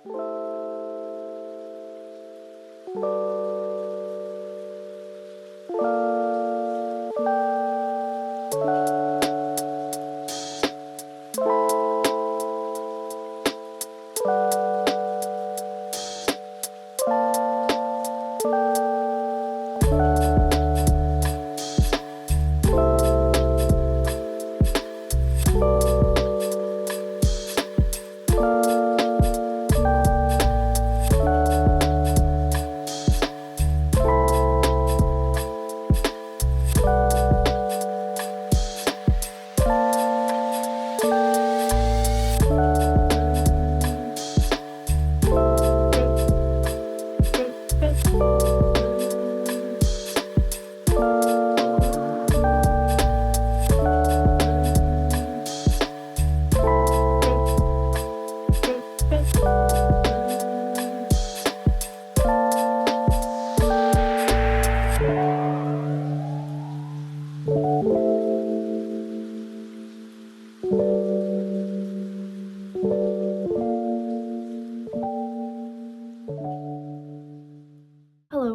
Hello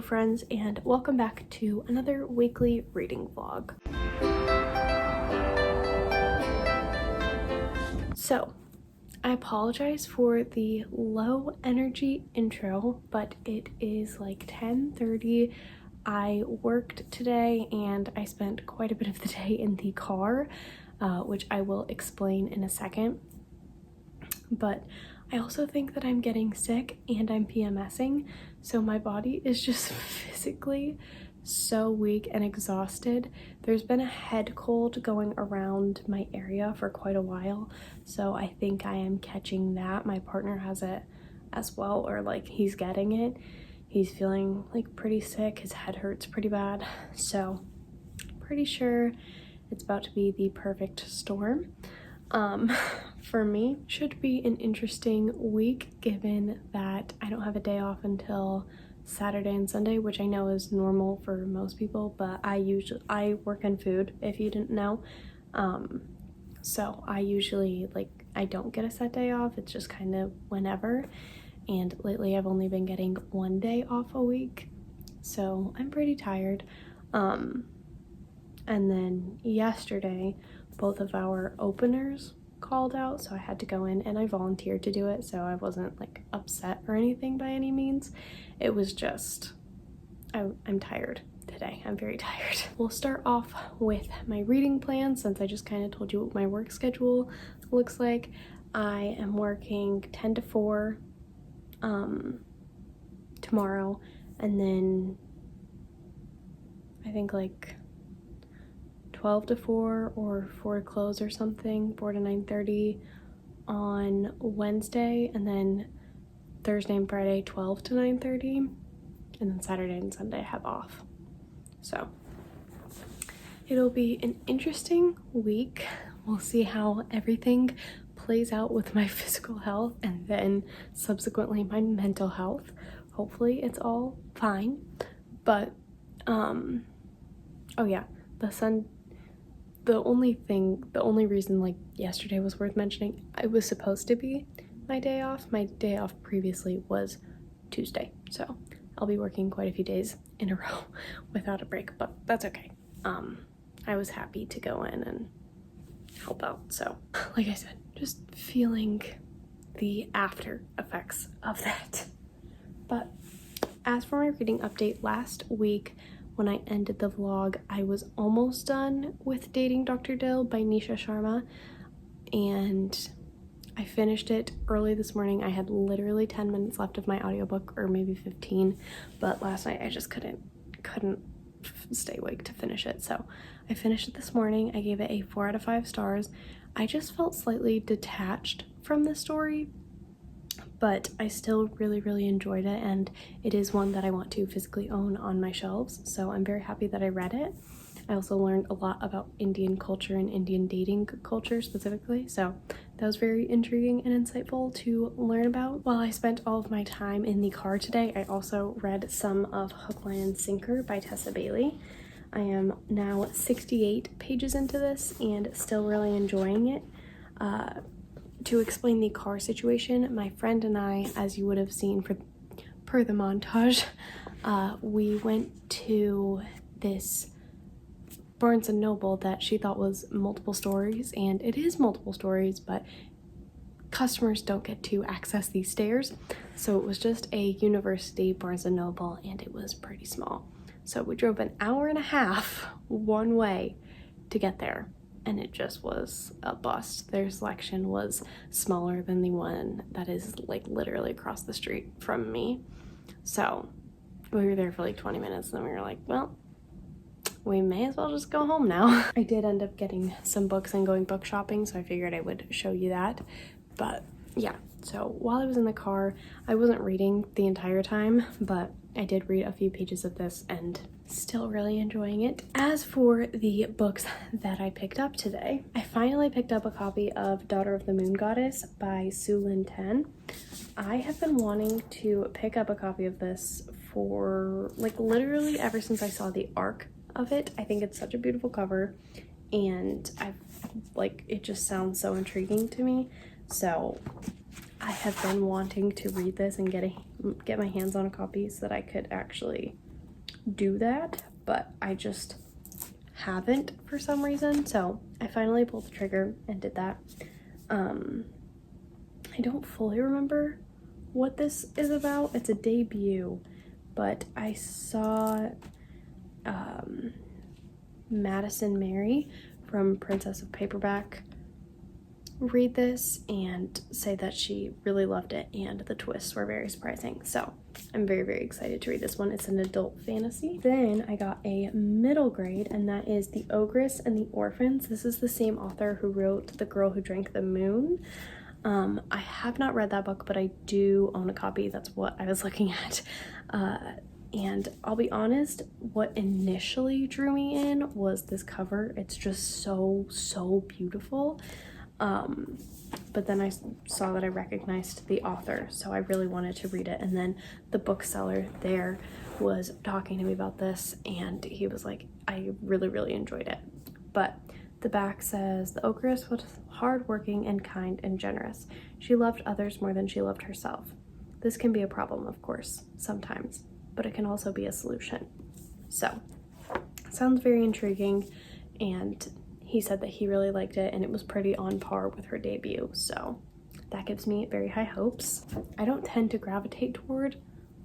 friends, and welcome back to another weekly reading vlog. So, I apologize for the low energy intro, but it is like 10:30. I worked today and I spent quite a bit of the day in the car, which I will explain in a second. But I also think that I'm getting sick and I'm PMSing, so my body is just physically so weak and exhausted. There's been a head cold going around my area for quite a while, so I think I am catching that. My partner has it as well, or like he's getting it. He's feeling like pretty sick. His head hurts pretty bad, so pretty sure it's about to be the perfect storm. For me, should be an interesting week given that I don't have a day off until Saturday and Sunday, which I know is normal for most people, but I work in food, if you didn't know. So I usually, I don't get a set day off. It's just kind of whenever, and lately I've only been getting one day off a week, so I'm pretty tired. And then yesterday both of our openers called out, so I had to go in and I volunteered to do it, so I wasn't like upset or anything by any means. It was just I'm tired today. I'm very tired. We'll start off with my reading plan, since I just kind of told you what my work schedule looks like. I am working 10 to 4 tomorrow, and then I think like 12 to 4 or 4 to close or something, 4 to 9:30 on Wednesday, and then Thursday and Friday 12 to 9:30, and then Saturday and Sunday I have off. So it'll be an interesting week. We'll see how everything plays out with my physical health and then subsequently my mental health. Hopefully it's all fine. But oh yeah, the only reason like yesterday was worth mentioning, it was supposed to be my day off. My day off previously was Tuesday, so I'll be working quite a few days in a row without a break, but that's okay. I was happy to go in and help out, so like I said, just feeling the after effects of that. But as for my reading update, last week when I ended the vlog, I was almost done with Dating Dr. Dill by Nisha Sharma, and I finished it early this morning. I had literally 10 minutes left of my audiobook, or maybe 15, but last night I just couldn't stay awake to finish it, so I finished it this morning. I gave it a 4 out of 5 stars. I just felt slightly detached from the story, but I still really enjoyed it, and it is one that I want to physically own on my shelves, so I'm very happy that I read it. I also learned a lot about Indian culture and Indian dating culture specifically, so that was very intriguing and insightful to learn about. While I spent all of my time in the car today, I also read some of Hook, Line, and Sinker by Tessa Bailey. I am now 68 pages into this and still really enjoying it. to explain the car situation, my friend and I, as you would have seen per the montage, we went to this Barnes & Noble that she thought was multiple stories, and it is multiple stories, but customers don't get to access these stairs. So it was just a university Barnes & Noble, and it was pretty small. So we drove an hour and a half one way to get there, and it just was a bust. Their selection was smaller than the one that is like literally across the street from me. So we were there for like 20 minutes, and then we were like, well, we may as well just go home now. I did end up getting some books and going book shopping, so I figured I would show you that. But yeah, so while I was in the car, I wasn't reading the entire time, but I did read a few pages of this and still really enjoying it. As for the books that I picked up today, I finally picked up a copy of Daughter of the Moon Goddess by Su Lin Ten. I have been wanting to pick up a copy of this for like literally ever since I saw the arc of it. I think it's such a beautiful cover, and it just sounds so intriguing to me. So I have been wanting to read this and get my hands on a copy so that I could actually do that, but I just haven't for some reason. So I finally pulled the trigger and did that. I don't fully remember what this is about. It's a debut, but I saw Madison Mary from Princess of Paperback read this and say that she really loved it and the twists were very surprising. So I'm very, very excited to read this one. It's an adult fantasy. Then I got a middle grade, and that is The Ogress and the Orphans. This is the same author who wrote The Girl Who Drank the Moon. I have not read that book, but I do own a copy. That's what I was looking at. And I'll be honest, what initially drew me in was this cover. It's just so beautiful. But then I saw that I recognized the author, so I really wanted to read it. And then the bookseller there was talking to me about this, and he was like, I really enjoyed it. But the back says, the ogress was hardworking and kind and generous. She loved others more than she loved herself. This can be a problem, of course, sometimes, but it can also be a solution. So, sounds very intriguing, and he said that he really liked it, and it was pretty on par with her debut, so that gives me very high hopes. I don't tend to gravitate toward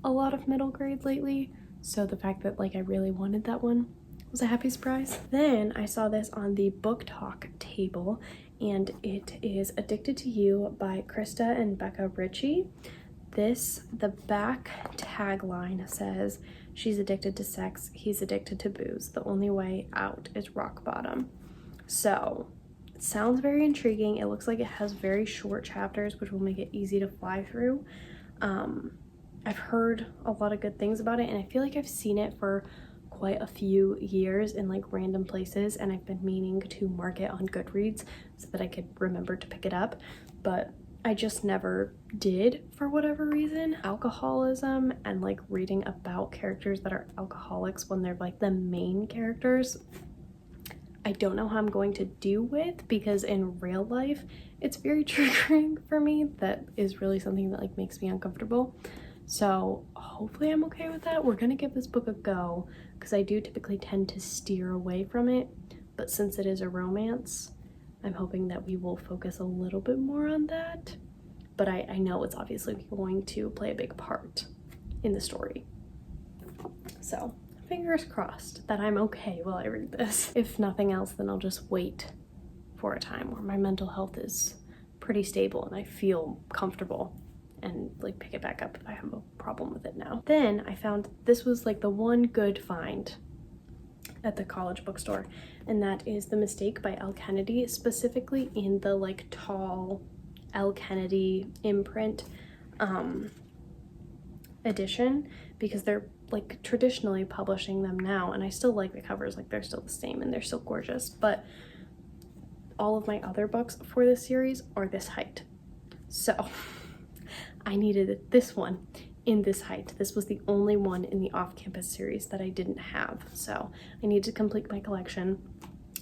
a lot of middle grade lately, so the fact that I really wanted that one was a happy surprise. Then I saw this on the book talk table, and it is Addicted to You by Krista and Becca Ritchie. The back tagline says, she's addicted to sex, he's addicted to booze. The only way out is rock bottom. So it sounds very intriguing. It looks like it has very short chapters, which will make it easy to fly through. I've heard a lot of good things about it, and I feel like I've seen it for quite a few years in random places, and I've been meaning to mark it on Goodreads so that I could remember to pick it up, but I just never did for whatever reason. Alcoholism and reading about characters that are alcoholics when they're the main characters, I don't know how I'm going to do with, because in real life it's very triggering for me. That is really something that makes me uncomfortable. So hopefully I'm okay with that. We're gonna give this book a go, because I do typically tend to steer away from it, but since it is a romance, I'm hoping that we will focus a little bit more on that. But I know it's obviously going to play a big part in the story. So fingers crossed that I'm okay while I read this. If nothing else, then I'll just wait for a time where my mental health is pretty stable and I feel comfortable, and pick it back up if I have a problem with it now. Then I found this was the one good find at the college bookstore, and that is The Mistake by Elle Kennedy, specifically in the tall Elle Kennedy imprint edition, because they're traditionally publishing them now, and I still like the covers. They're still the same and they're still gorgeous, but all of my other books for this series are this height, so I needed this one in this height. This was the only one in the off-campus series that I didn't have, so I need to complete my collection.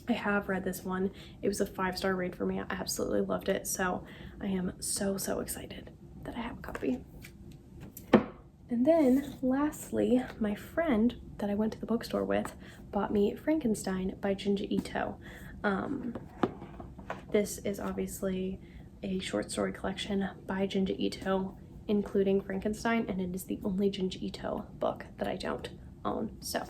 I have read this one. It was a 5-star read for me. I absolutely loved it. So I am so excited that I have a copy. And then lastly, my friend that I went to the bookstore with bought me Frankenstein by Junji Ito. This is obviously a short story collection by Junji Ito, including Frankenstein, and it is the only Junji Ito book that I don't own. So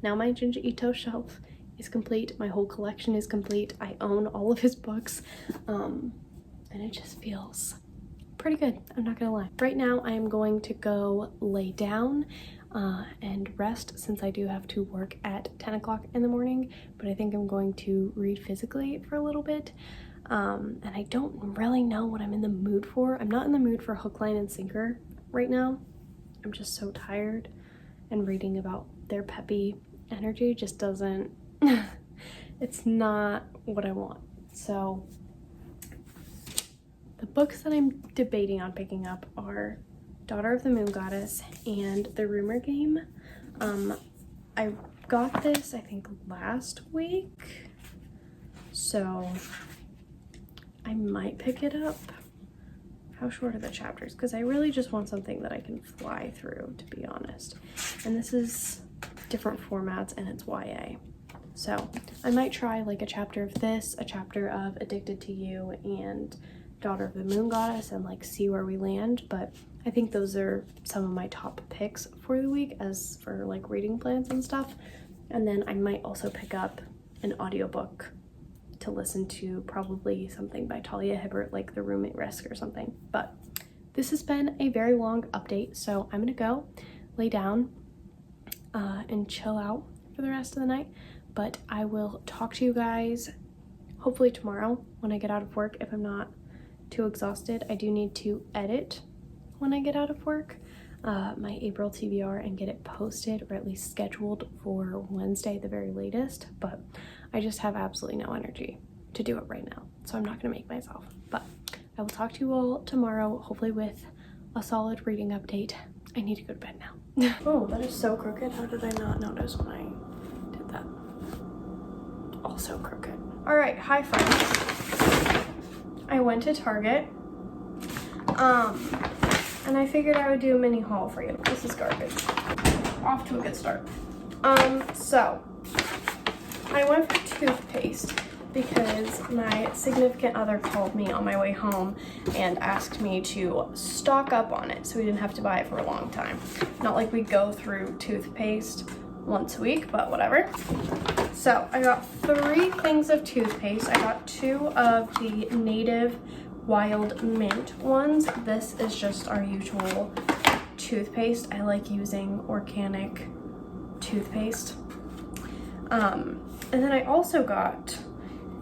now my Junji Ito shelf is complete. My whole collection is complete. I own all of his books, and it just feels pretty good. I'm not gonna lie. Right now I am going to go lay down and rest, since I do have to work at 10 o'clock in the morning, but I think I'm going to read physically for a little bit. And I don't really know what I'm in the mood for. I'm not in the mood for hook, line, and sinker right now. I'm just so tired, and reading about their peppy energy just doesn't, it's not what I want. So the books that I'm debating on picking up are Daughter of the Moon Goddess and The Rumor Game. I got this, I think, last week, so I might pick it up. How short are the chapters? Because I really just want something that I can fly through, to be honest. And this is different formats, and it's YA. So I might try like a chapter of this, a chapter of Addicted to You, and Daughter of the Moon Goddess, and like see where we land. But I think those are some of my top picks for the week as for like reading plans and stuff. And then I might also pick up an audiobook to listen to, probably something by Talia Hibbert, like The Roommate Risk or something. But this has been a very long update, so I'm gonna go lay down and chill out for the rest of the night. But I will talk to you guys hopefully tomorrow when I get out of work, if I'm not too exhausted. I do need to edit when I get out of work my April TBR and get it posted, or at least scheduled for Wednesday at the very latest, but I just have absolutely no energy to do it right now, so I'm not gonna make myself. But I will talk to you all tomorrow, hopefully with a solid reading update. I need to go to bed now. Oh, that is so crooked. How did I not notice when I did that? Also crooked. All right, hi friends. I went to Target, and I figured I would do a mini haul for you. This is garbage. Off to a good start. So I went for toothpaste because my significant other called me on my way home and asked me to stock up on it so we didn't have to buy it for a long time. Not like we go through toothpaste once a week, but whatever. So I got 3 things of toothpaste. I got 2 of the Native Wild Mint ones. This is just our usual toothpaste. I like using organic toothpaste. And then I also got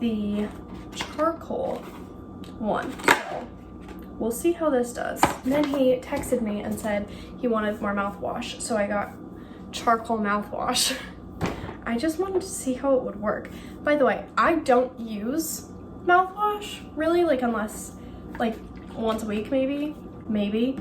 the charcoal one. So we'll see how this does. And then he texted me and said he wanted more mouthwash, so I got charcoal mouthwash. I just wanted to see how it would work. By the way, I don't use mouthwash really, like unless like once a week maybe.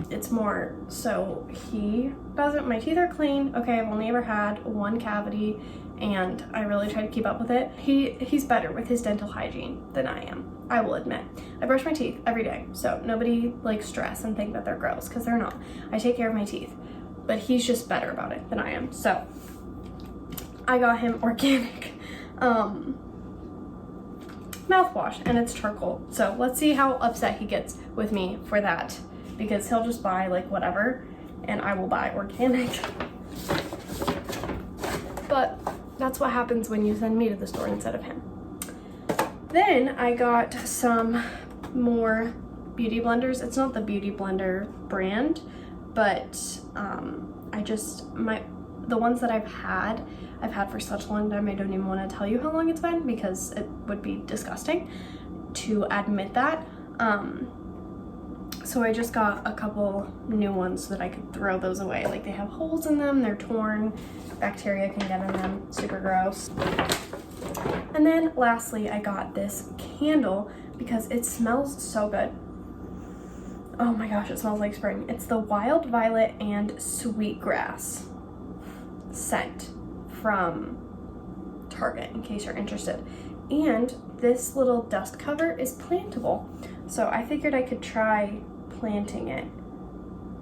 It's more so he doesn't. My teeth are clean. Okay, I've only ever had 1 cavity and I really try to keep up with it. He's better with his dental hygiene than I am, I will admit. I brush my teeth every day, so nobody like stress and think that they're gross, because they're not. I take care of my teeth, but he's just better about it than I am. So I got him organic mouthwash, and it's charcoal. So let's see how upset he gets with me for that, because he'll just buy like whatever and I will buy organic. But that's what happens when you send me to the store instead of him. Then I got some more beauty blenders. It's not the Beauty Blender brand, but the ones that I've had for such a long time, I don't even want to tell you how long it's been because it would be disgusting to admit that. So I just got a couple new ones so that I could throw those away. Like, they have holes in them, they're torn, bacteria can get in them, super gross. And then lastly, I got this candle because it smells so good. Oh my gosh, it smells like spring. It's the Wild Violet and Sweetgrass scent from Target, in case you're interested. And this little dust cover is plantable. So I figured I could try planting it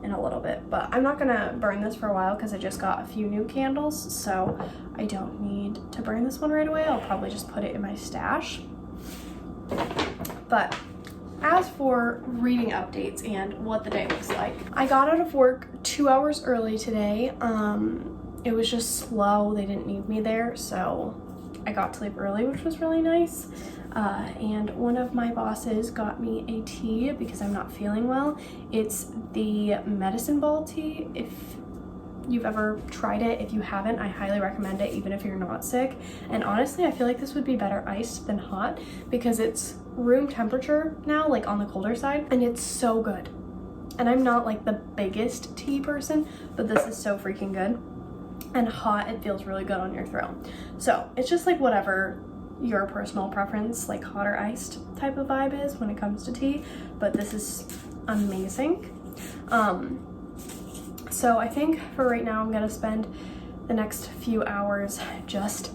in a little bit, but I'm not gonna burn this for a while because I just got a few new candles, so I don't need to burn this one right away. I'll probably just put it in my stash. But as for reading updates and what the day looks like, I got out of work 2 hours early today. It was just slow, they didn't need me there, so I got to leave early, which was really nice. And one of my bosses got me a tea because I'm not feeling well. It's the medicine ball tea. If you've ever tried it, if you haven't, I highly recommend it, even if you're not sick. And honestly, I feel like this would be better iced than hot because it's room temperature now, like on the colder side, and it's so good. And I'm not like the biggest tea person, but this is so freaking good. And hot, it feels really good on your throat. So it's just like whatever your personal preference, like hot or iced type of vibe is when it comes to tea, but this is amazing. So I think for right now I'm gonna spend the next few hours just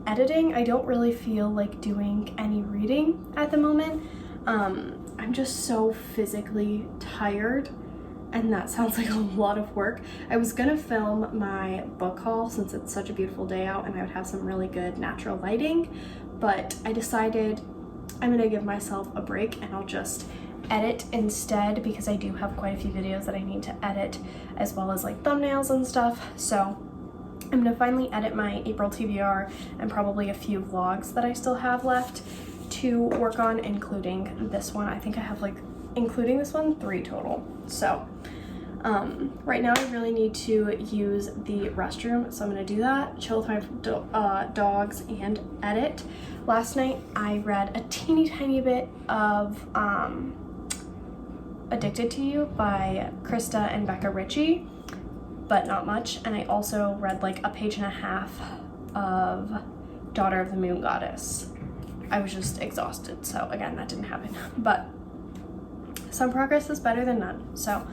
editing. I don't really feel like doing any reading at the moment. I'm just so physically tired, and that sounds like a lot of work. I was gonna film my book haul since it's such a beautiful day out and I would have some really good natural lighting, but I decided I'm gonna give myself a break and I'll just edit instead because I do have quite a few videos that I need to edit, as well as like thumbnails and stuff. So I'm gonna finally edit my April TBR and probably a few vlogs that I still have left to work on, including this one. I think I have, like, including this one, 3 total. So right now I really need to use the restroom, so I'm gonna do that, chill with my dogs, and edit. Last night I read a teeny tiny bit of Addicted to You by Krista and Becca Ritchie, but not much. And I also read like a page and a half of Daughter of the Moon Goddess. I was just exhausted, so again, that didn't happen. But some progress is better than none. So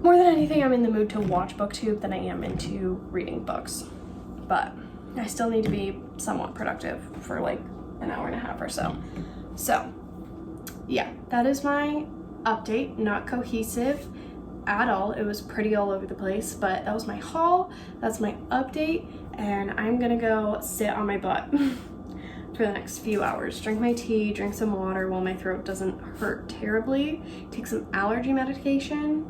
more than anything, I'm in the mood to watch BookTube than I am into reading books. But I still need to be somewhat productive for like an hour and a half or so. So yeah, that is my update. Not cohesive at all. It was pretty all over the place, but that was my haul. That's my update, and I'm gonna go sit on my butt for the next few hours. Drink my tea, drink some water while my throat doesn't hurt terribly. Take some allergy medication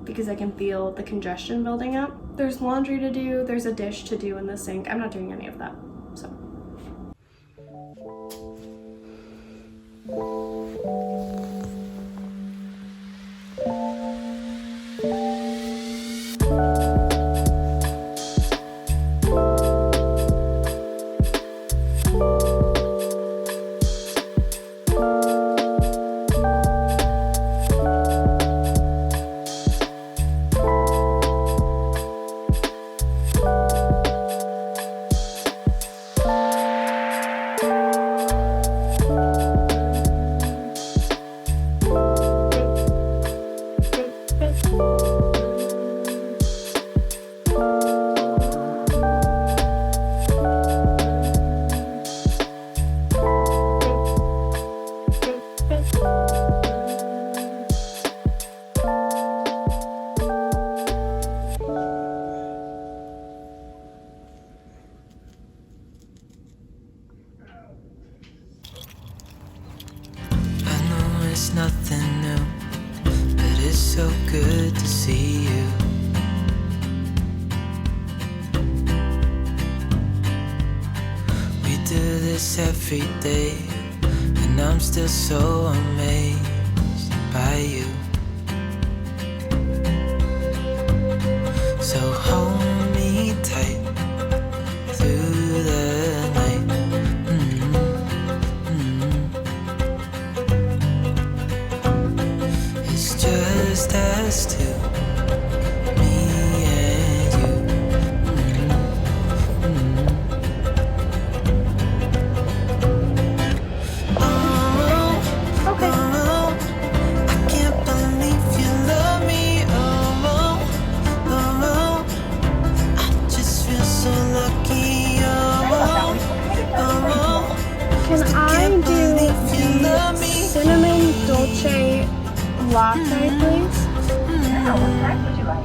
because I can feel the congestion building up. There's laundry to do, there's a dish to do in the sink. I'm not doing any of that, so. It's nothing new, but it's so good to see you. We do this every day, and I'm still so amazed by you. So hold me tight through the night. It's just us two, me and you. Oh, Okay. oh, I can't believe you love me. Oh, oh, I just feel so lucky. Oh, oh, latte, please? Yeah, what kind would you like?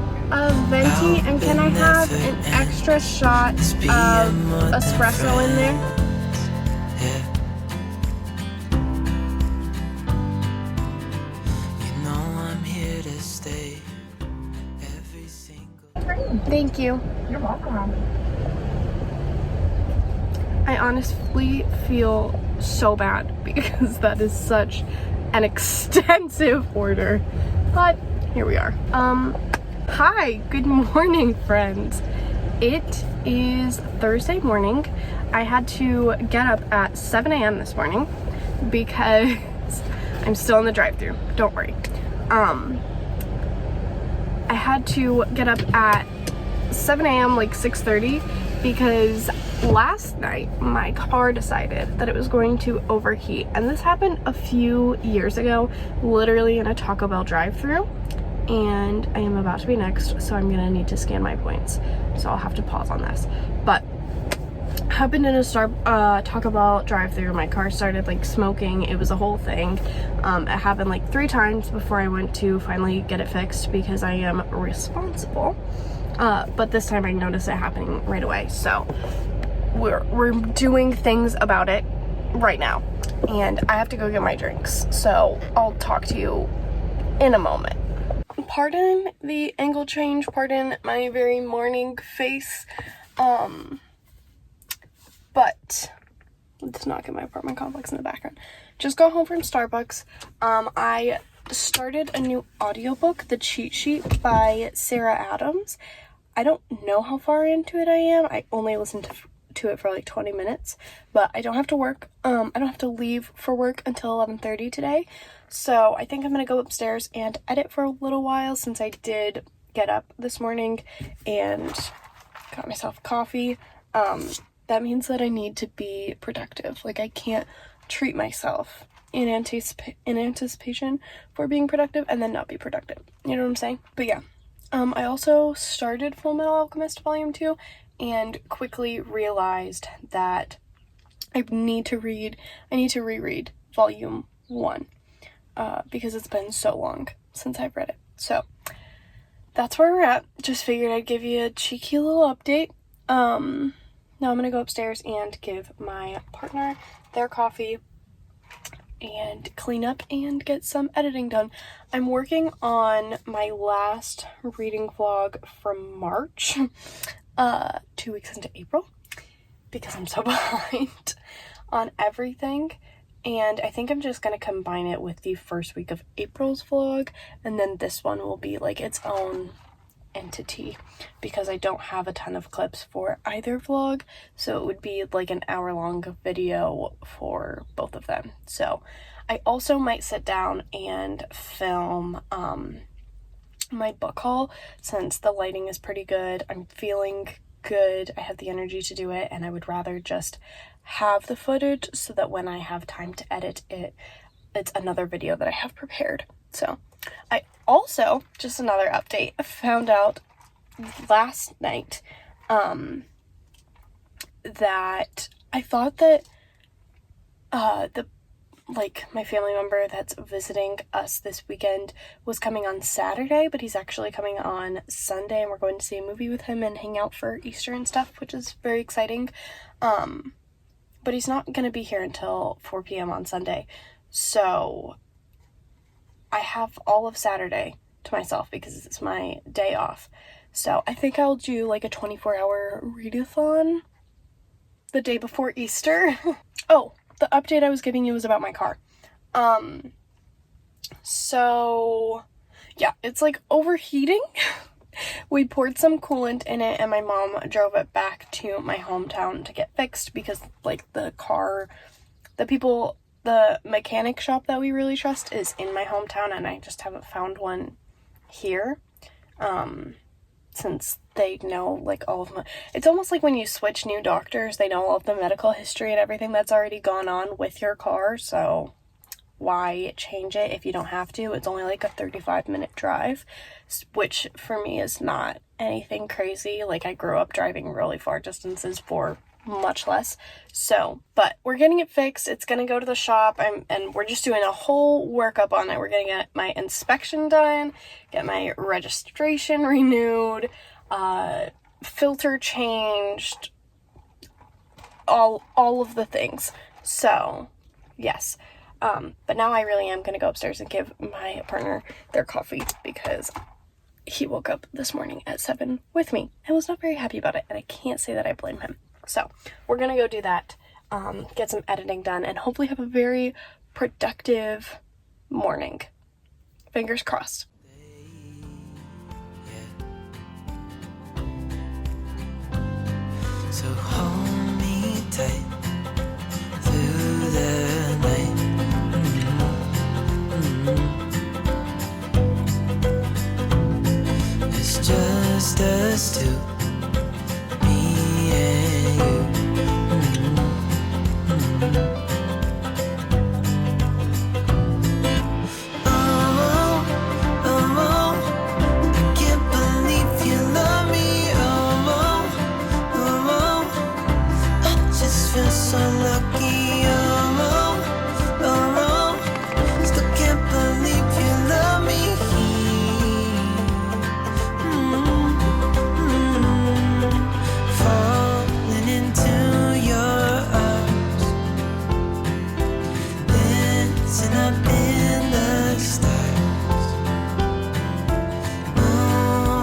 Venti, and can I have an extra shot of espresso in there? Yeah. You know I'm here to stay every single. Thank you. You're welcome. I honestly feel so bad because that is such an extensive order, but here we are. Hi, good morning, friends. It is Thursday morning. I had to get up at 7 a.m. this morning because I'm still in the drive-thru. Don't worry. I had to get up at 7 a.m. like 6:30 because last night my car decided that it was going to overheat, and this happened a few years ago, literally in a Taco Bell drive-thru. And I am about to be next, so I'm gonna need to scan my points, so I'll have to pause on this. But happened in a Taco Bell drive-thru. My car started like smoking. It was a whole thing. It happened like 3 times before I went to finally get it fixed because I am responsible. But this time I noticed it happening right away, so we're doing things about it right now, and I have to go get my drinks, so I'll talk to you in a moment. Pardon the angle change, pardon my very morning face, but let's not get my apartment complex in the background. Just got home from Starbucks. I started a new audiobook, The Cheat Sheet by Sarah Adams. I don't know how far into it I am. I only listened to it for like 20 minutes, but I don't have to work. I don't have to leave for work until 11:30 today. So I think I'm gonna go upstairs and edit for a little while since I did get up this morning and got myself coffee. That means that I need to be productive. Like, I can't treat myself in anticipation for being productive and then not be productive. You know what I'm saying? But yeah. I also started Full Metal Alchemist Volume 2 and quickly realized that I need to reread Volume 1 because it's been so long since I've read it. So that's where we're at. Just figured I'd give you a cheeky little update. Now I'm gonna go upstairs and give my partner their coffee and clean up and get some editing done. I'm working on my last reading vlog from March, 2 weeks into April, because I'm so behind on everything. And I think I'm just gonna combine it with the first week of April's vlog, and then this one will be like its own entity because I don't have a ton of clips for either vlog, so it would be like an hour-long video for both of them. So I also might sit down and film my book haul since the lighting is pretty good. I'm feeling good, I have the energy to do it, and I would rather just have the footage so that when I have time to edit it, it's another video that I have prepared. So I also, just another update, found out last night that I thought that my family member that's visiting us this weekend was coming on Saturday, but he's actually coming on Sunday, and we're going to see a movie with him and hang out for Easter and stuff, which is very exciting. But he's not going to be here until 4 p.m. on Sunday, so I have all of Saturday to myself because it's my day off. So I think I'll do like a 24-hour readathon the day before Easter. Oh, the update I was giving you was about my car. So yeah, it's like overheating. We poured some coolant in it and my mom drove it back to my hometown to get fixed because like the mechanic shop that we really trust is in my hometown, and I just haven't found one here. Since they know like all of it's almost like when you switch new doctors, they know all of the medical history and everything that's already gone on with your car, so why change it if you don't have to? It's only like a 35-minute drive, which for me is not anything crazy. Like, I grew up driving really far distances for much less. So, but we're getting it fixed. It's gonna go to the shop, and we're just doing a whole workup on it. We're gonna get my inspection done, get my registration renewed, filter changed, all of the things. So, yes. But now I really am gonna go upstairs and give my partner their coffee because he woke up this morning at 7 with me and was not very happy about it, and I can't say that I blame him. So we're gonna go do that, get some editing done, and hopefully have a very productive morning. Fingers crossed. So hold me tight through the night. It's just us two, me and you. Oh, oh, I can't believe you love me. I just feel so lucky. Still can't believe you love me. Falling into your arms, dancing up in the stars. Oh,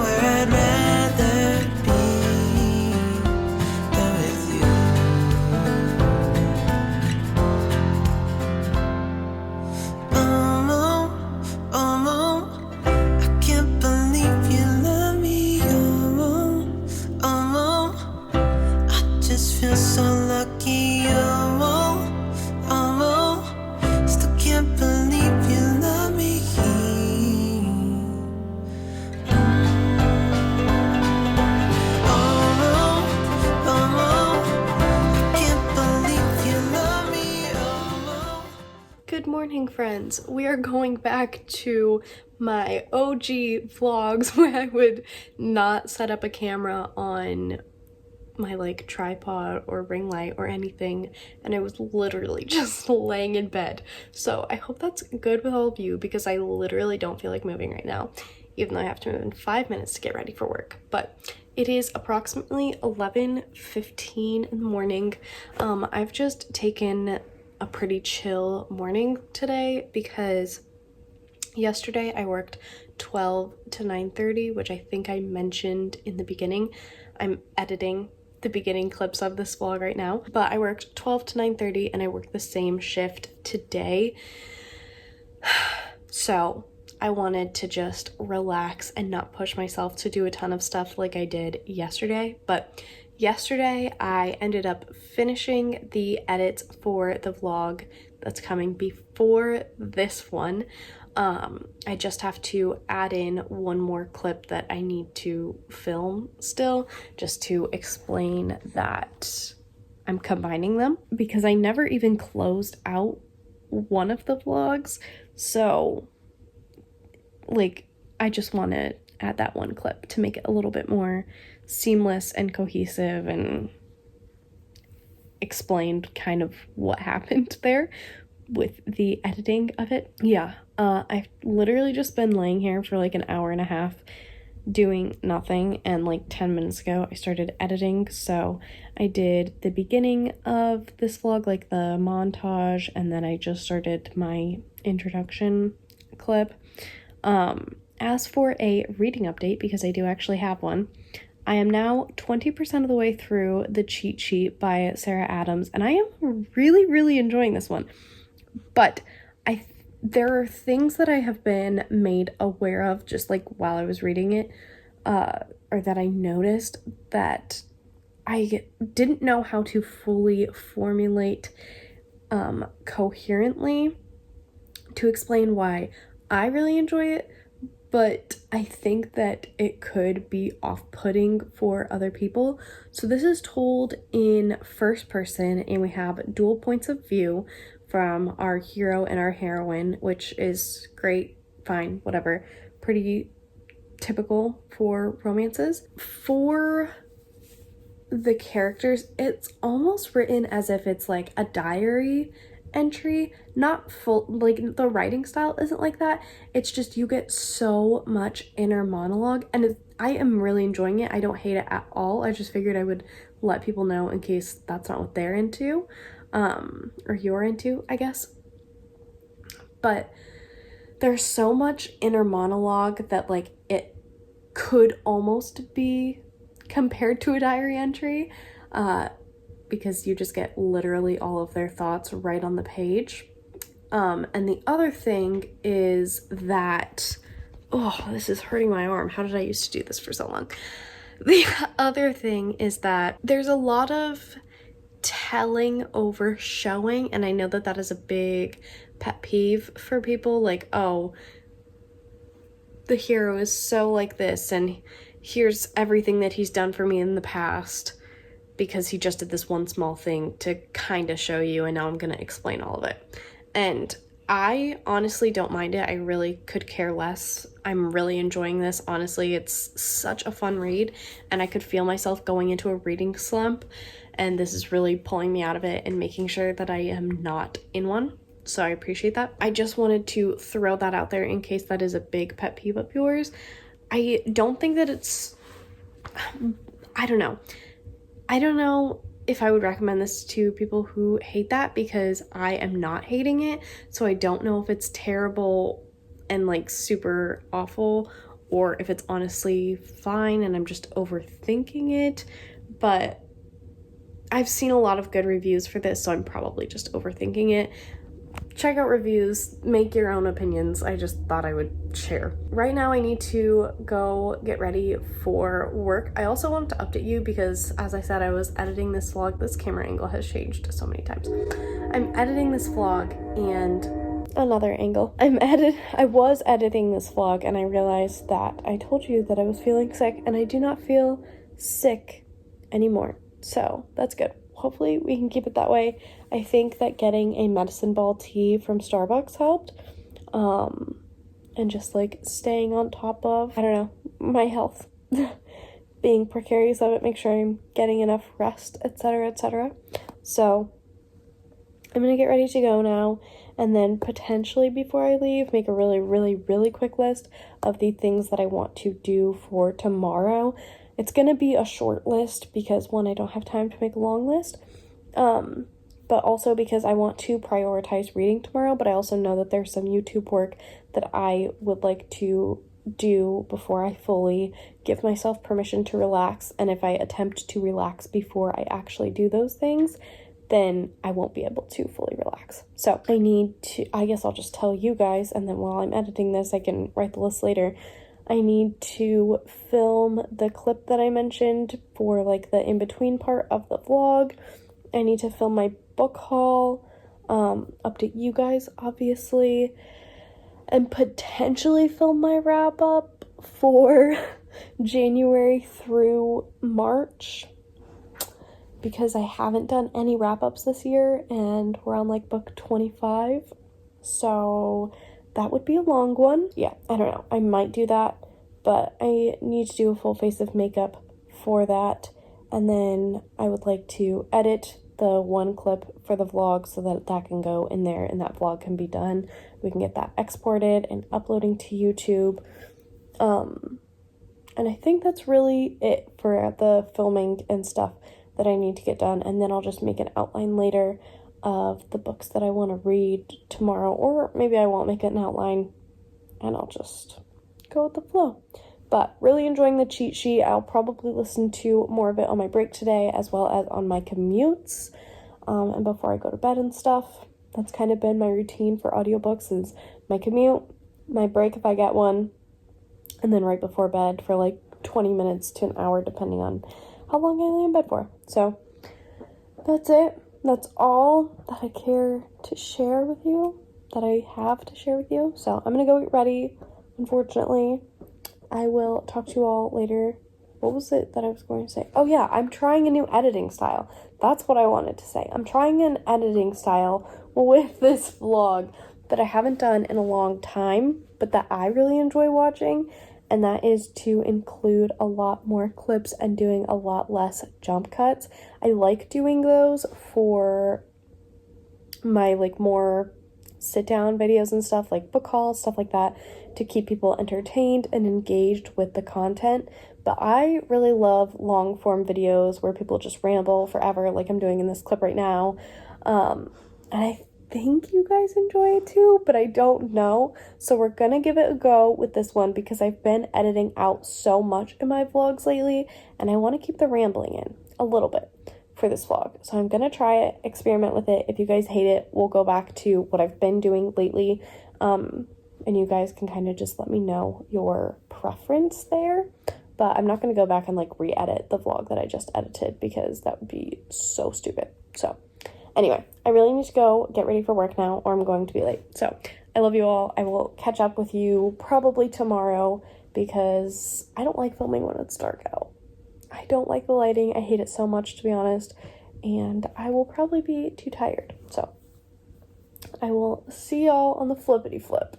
where I'd rather be than with you. I can't believe you love me. I just feel so lucky. Still can't believe you love me. Can't believe you love me. Good morning, friends. We are going back to my OG vlogs where I would not set up a camera on my like tripod or ring light or anything, and I was literally just laying in bed. So I hope that's good with all of you because I literally don't feel like moving right now, even though I have to move in 5 minutes to get ready for work. But it is approximately 11:15 in the morning. I've just taken a pretty chill morning today because yesterday I worked 12 to 9:30, which I think I mentioned in the beginning. I'm editing the beginning clips of this vlog right now, but I worked 12 to 9:30 and I worked the same shift today. So I wanted to just relax and not push myself to do a ton of stuff like I did yesterday. But yesterday I ended up finishing the edits for the vlog that's coming before this one. I just have to add in one more clip that I need to film still, just to explain that I'm combining them because I never even closed out one of the vlogs. So like, I just want to add that one clip to make it a little bit more seamless and cohesive and explained kind of what happened there with the editing of it. Yeah, I've literally just been laying here for like an hour and a half doing nothing, and like 10 minutes ago I started editing. So I did the beginning of this vlog, like the montage, and then I just started my introduction clip. As for a reading update, because I do actually have one, I am now 20% of the way through The Cheat Sheet by Sarah Adams, and I am really enjoying this one. But there are things that I have been made aware of just like while I was reading it, or that I noticed that I didn't know how to fully formulate coherently to explain why I really enjoy it, but I think that it could be off-putting for other people. So this is told in first person, and we have dual points of view from our hero and our heroine, which is great, fine, whatever. Pretty typical for romances. For the characters, it's almost written as if it's like a diary entry, not full, like the writing style isn't like that. It's just you get so much inner monologue, and I am really enjoying it. I don't hate it at all. I just figured I would let people know in case that's not what they're into, or you're into, I guess. But there's so much inner monologue that like it could almost be compared to a diary entry, because you just get literally all of their thoughts right on the page. And the other thing is that, oh, this is hurting my arm. How did I used to do this for so long? The other thing is that there's a lot of telling over showing, and I know that that is a big pet peeve for people, like, oh, the hero is so like this, and here's everything that he's done for me in the past because he just did this one small thing to kind of show you, and now I'm gonna explain all of it. And I honestly don't mind it. I really could care less. I'm really enjoying this. Honestly, it's such a fun read, and I could feel myself going into a reading slump, and this is really pulling me out of it and making sure that I am not in one. So I appreciate that. I just wanted to throw that out there in case that is a big pet peeve of yours. I don't think that it's, I don't know if I would recommend this to people who hate that, because I am not hating it. So I don't know if it's terrible and like super awful, or if it's honestly fine and I'm just overthinking it. But I've seen a lot of good reviews for this, so I'm probably just overthinking it. Check out reviews, make your own opinions. I just thought I would share. Right now I need to go get ready for work. I also wanted to update you because, as I said, I was editing this vlog. This camera angle has changed so many times. I'm editing this vlog and another angle. I was editing this vlog and I realized that I told you that I was feeling sick, and I do not feel sick anymore. So that's good. Hopefully we can keep it that way. I think that getting a medicine ball tea from Starbucks helped. And just like staying on top of, I don't know, my health. Being precarious of it, make sure I'm getting enough rest, etc., etc. So I'm gonna get ready to go now, and then potentially before I leave, make a really, really, really quick list of the things that I want to do for tomorrow. It's going to be a short list because, one, I don't have time to make a long list, but also because I want to prioritize reading tomorrow, but I also know that there's some YouTube work that I would like to do before I fully give myself permission to relax, and if I attempt to relax before I actually do those things, then I won't be able to fully relax. So I guess I'll just tell you guys, and then while I'm editing this, I can write the list later. I need to film the clip that I mentioned for like the in-between part of the vlog. I need to film my book haul, update you guys, obviously, and potentially film my wrap-up for January through March, because I haven't done any wrap-ups this year, and we're on like book 25, so that would be a long one. Yeah, I don't know. I might do that, but I need to do a full face of makeup for that. And then I would like to edit the one clip for the vlog so that that can go in there and that vlog can be done. We can get that exported and uploading to YouTube. And I think that's really it for the filming and stuff that I need to get done. And then I'll just make an outline later of the books that I want to read tomorrow, or maybe I won't make an outline and I'll just go with the flow. But really enjoying the cheat sheet. I'll probably listen to more of it on my break today, as well as on my commutes, and before I go to bed and stuff. That's kind of been my routine for audiobooks, is my commute, my break if I get one, and then right before bed for like 20 minutes to an hour, depending on how long I lay in bed for. So that's it. That's all that I care to share with you, that I have to share with you. So I'm going to go get ready, unfortunately. I will talk to you all later. What was it that I was going to say? Oh yeah, I'm trying a new editing style. That's what I wanted to say. I'm trying an editing style with this vlog that I haven't done in a long time, but that I really enjoy watching. and that is to include a lot more clips and doing a lot less jump cuts. I like doing those for my like more sit down videos and stuff, like book hauls, stuff like that, to keep people entertained and engaged with the content. But I really love long form videos where people just ramble forever, like I'm doing in this clip right now. And I think you guys enjoy it too, but I don't know. So we're gonna give it a go with this one because I've been editing out so much in my vlogs lately, and I want to keep the rambling in a little bit for this vlog. So I'm gonna try it, experiment with it. If you guys hate it, we'll go back to what I've been doing lately. And you guys can kind of just let me know your preference there. But I'm not gonna go back and like re-edit the vlog that I just edited because that would be so stupid. So anyway, I really need to go get ready for work now or I'm going to be late. So I love you all. I will catch up with you probably tomorrow because I don't like filming when it's dark out. I don't like the lighting. I hate it so much, to be honest. And I will probably be too tired. So I will see y'all on the flippity flip.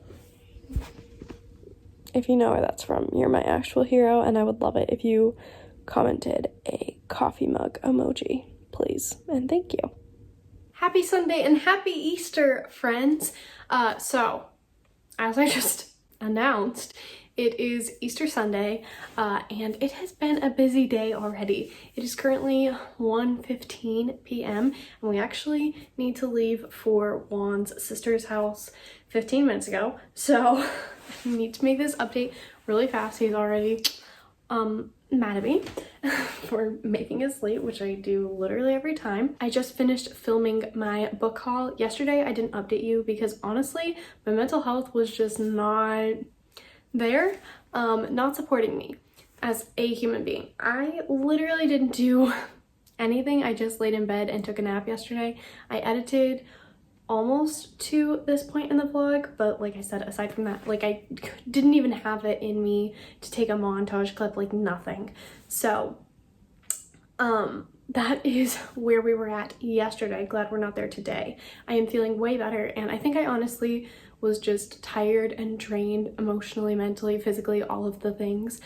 If you know where that's from, you're my actual hero, and I would love it if you commented a coffee mug emoji, please. And thank you. Happy Sunday and happy Easter, friends. So, as I just announced, it is Easter Sunday, and it has been a busy day already. It is currently 1:15 p.m., and we actually need to leave for Juan's sister's house 15 minutes ago. So, I need to make this update really fast. He's already mad at me for making us late, which I do literally every time. I just finished filming my book haul yesterday. I didn't update you because honestly, my mental health was just not there, not supporting me as a human being. I literally didn't do anything. I just laid in bed and took a nap yesterday. I edited almost to this point in the vlog, but like I said, aside from that, like I didn't even have it in me to take a montage clip, like nothing. So that is where we were at yesterday. Glad we're not there today. I am feeling way better, and I think I honestly was just tired and drained emotionally, mentally, physically, all of the things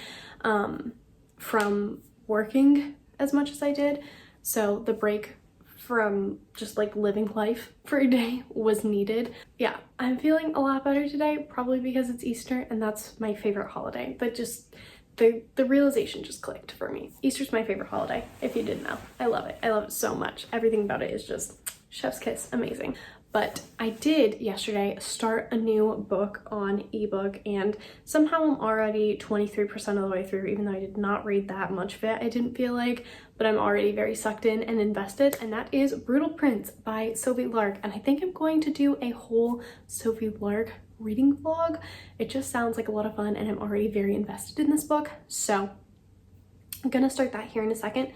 from working as much as I did. So the break from just like living life for a day was needed. Yeah, I'm feeling a lot better today, probably because it's Easter and that's my favorite holiday. But just the realization just clicked for me. Easter's my favorite holiday, if you didn't know. I love it. I love it so much. Everything about it is just chef's kiss, amazing. But I did yesterday start a new book on ebook, and somehow I'm already 23% of the way through, even though I did not read that much of it, I didn't feel like, but I'm already very sucked in and invested, and that is Brutal Prince by Sophie Lark. And I think I'm going to do a whole Sophie Lark reading vlog. It just sounds like a lot of fun, and I'm already very invested in this book, so I'm gonna start that here in a second.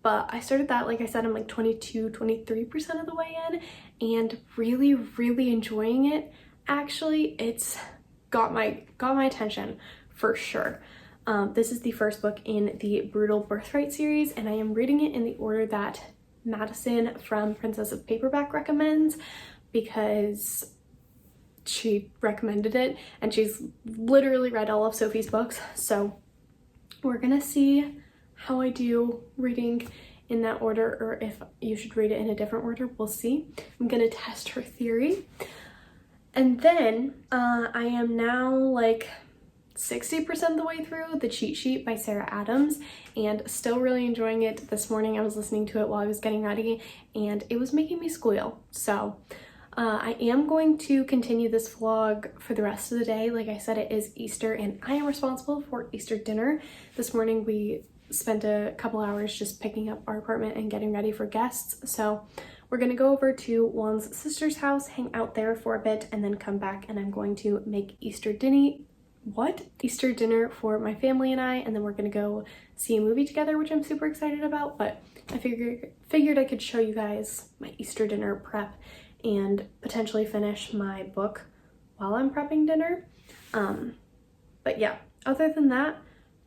But I started that, like I said, I'm like 23% of the way in, and really enjoying it. Actually, it's got my attention for sure. This is the first book in the Brutal Birthright series, and I am reading it in the order that Madison from Princess of Paperback recommends, because she recommended it, and she's literally read all of Sophie's books. So we're gonna see how I do reading in that order, or if you should read it in a different order. We'll see. I'm gonna test her theory. And then I am now like 60% of the way through The Cheat Sheet by Sarah Adams, and still really enjoying it. This morning I was listening to it while I was getting ready, and it was making me squeal. So I am going to continue this vlog for the rest of the day. Like I said, it is Easter, and I am responsible for Easter dinner. This morning we spent a couple hours just picking up our apartment and getting ready for guests. So we're gonna go over to Juan's sister's house, hang out there for a bit, and then come back, and I'm going to make Easter dinner for my family and I, and then we're gonna go see a movie together, which I'm super excited about. But I figured I could show you guys my Easter dinner prep and potentially finish my book while I'm prepping dinner. But yeah, other than that,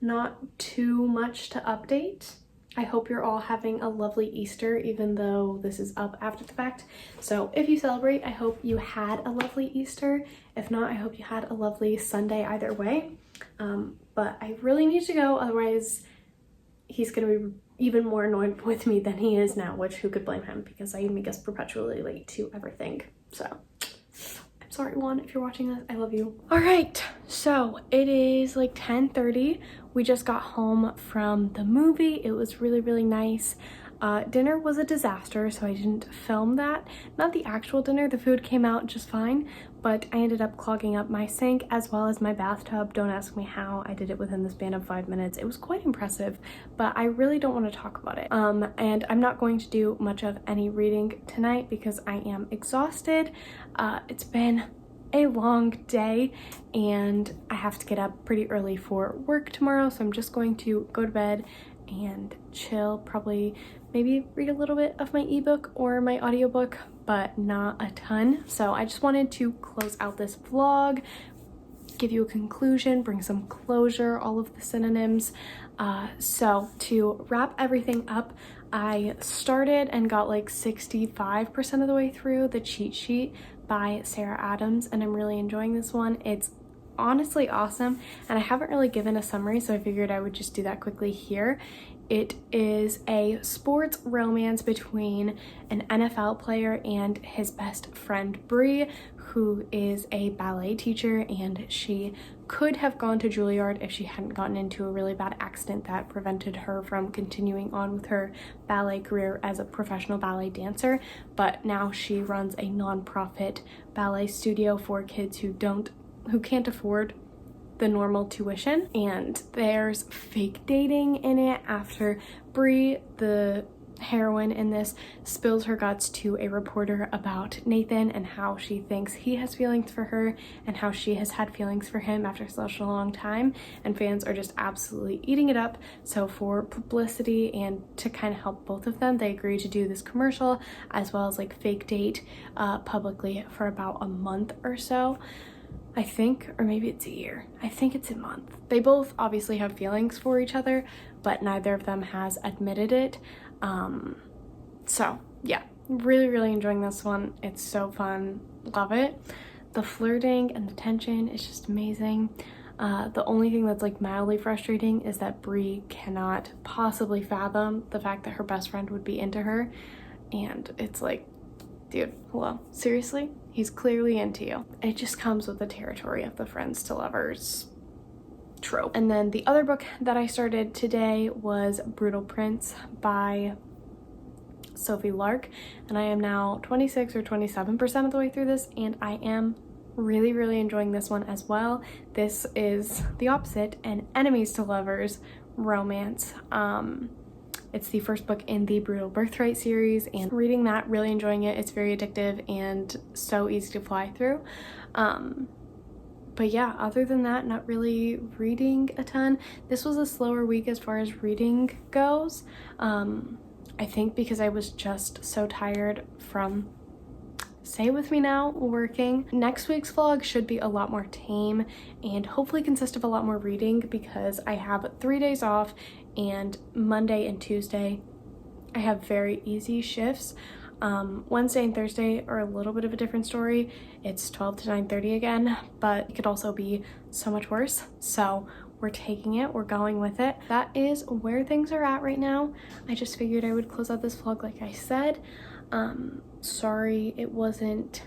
not too much to update. I hope you're all having a lovely Easter, even though this is up after the fact. So if you celebrate, I hope you had a lovely Easter. If not, I hope you had a lovely Sunday either way. But I really need to go, otherwise he's gonna be even more annoyed with me than he is now, which who could blame him, because I make us perpetually late to everything. So I'm sorry, Juan, if you're watching this, I love you. All right, so it is like 10:30. We just got home from the movie. It was really, really nice. Dinner was a disaster, so I didn't film that. Not the actual dinner, the food came out just fine, but I ended up clogging up my sink as well as my bathtub. Don't ask me how. I did it within the span of 5 minutes. It was quite impressive, but I really don't want to talk about it. And I'm not going to do much of any reading tonight because I am exhausted. It's been a long day and I have to get up pretty early for work tomorrow, so I'm just going to go to bed and chill, probably maybe read a little bit of my ebook or my audiobook, but not a ton. So I just wanted to close out this vlog, give you a conclusion, bring some closure, all of the synonyms. So to wrap everything up, I started and got like 65% of the way through The Cheat Sheet by Sarah Adams, and I'm really enjoying this one. It's honestly awesome, and I haven't really given a summary, so I figured I would just do that quickly here. It is a sports romance between an NFL player and his best friend Bree, who is a ballet teacher, and she could have gone to Juilliard if she hadn't gotten into a really bad accident that prevented her from continuing on with her ballet career as a professional ballet dancer. But now she runs a non-profit ballet studio for kids who can't afford the normal tuition, and there's fake dating in it after Bree, the heroine in this, spills her guts to a reporter about Nathan and how she thinks he has feelings for her and how she has had feelings for him after such a long time, and fans are just absolutely eating it up. So for publicity and to kind of help both of them, they agreed to do this commercial as well as like fake date publicly for about a month or so, I think, or maybe it's a year. I think it's a month. They both obviously have feelings for each other, but neither of them has admitted it. So yeah, really, really enjoying this one. It's so fun. Love it. The flirting and the tension is just amazing. The only thing that's like mildly frustrating is that Bree cannot possibly fathom the fact that her best friend would be into her. And it's like, dude, hello, seriously? He's clearly into you. It just comes with the territory of the friends to lovers trope. And then the other book that I started today was Brutal Prince by Sophie Lark, and I am now 26 or 27% of the way through this, and I am really, really enjoying this one as well. This is the opposite, an enemies to lovers romance. It's the first book in the Brutal Birthright series, and reading that, really enjoying it. It's very addictive and so easy to fly through. But yeah, other than that, not really reading a ton. This was a slower week as far as reading goes. I think because I was just so tired from, say with me now, working. Next week's vlog should be a lot more tame and hopefully consist of a lot more reading because I have 3 days off, and Monday and Tuesday I have very easy shifts. Wednesday and Thursday are a little bit of a different story. It's 12 to 9:30 again, but it could also be so much worse. So we're taking it, we're going with it. That is where things are at right now. I just figured I would close out this vlog like I said. Sorry it wasn't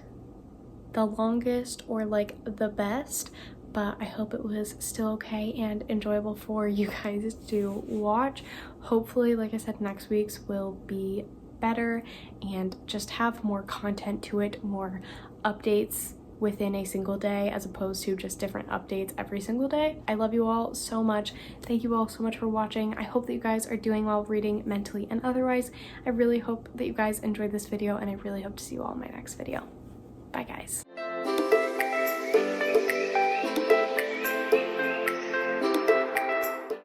the longest or like the best, but I hope it was still okay and enjoyable for you guys to watch. Hopefully, like I said, next week's will be better and just have more content to it, more updates within a single day as opposed to just different updates every single day. I love you all so much. Thank you all so much for watching. I hope that you guys are doing well reading mentally and otherwise. I really hope that you guys enjoyed this video, and I really hope to see you all in my next video. Bye guys.